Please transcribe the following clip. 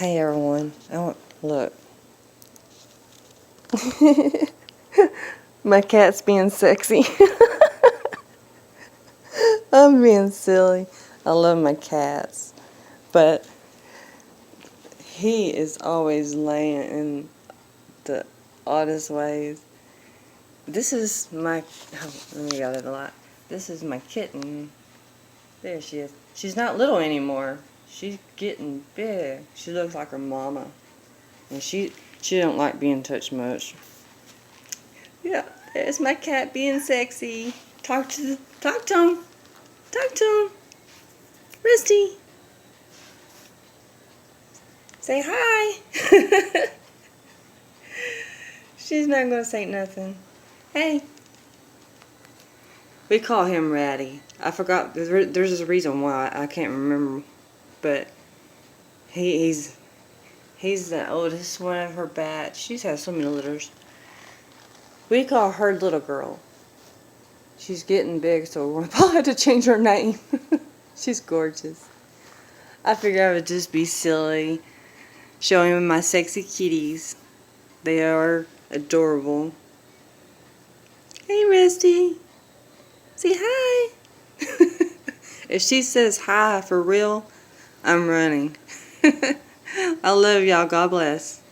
Hey everyone. Look. My cat's being sexy. I'm being silly. I love my cats. But he is always laying in the oddest ways. This is my... Oh, let me got it a lot. This is my kitten. There she is. She's not little anymore. She's getting big. She looks like her mama. And she don't like being touched much. Yeah, there's my cat being sexy. Talk to him. Talk to him. Rusty. Say hi. She's not gonna say nothing. Hey. We call him Ratty. I forgot. There's a reason why. I can't remember, but he's the oldest one of her batch. She's had so many litters. We call her Little Girl. She's getting big, so we'll probably have to change her name. She's gorgeous. I figured I would just be silly, showing him my sexy kitties. They are adorable. Hey, Rusty. Say hi. If she says hi for real, I'm running. I love y'all. God bless.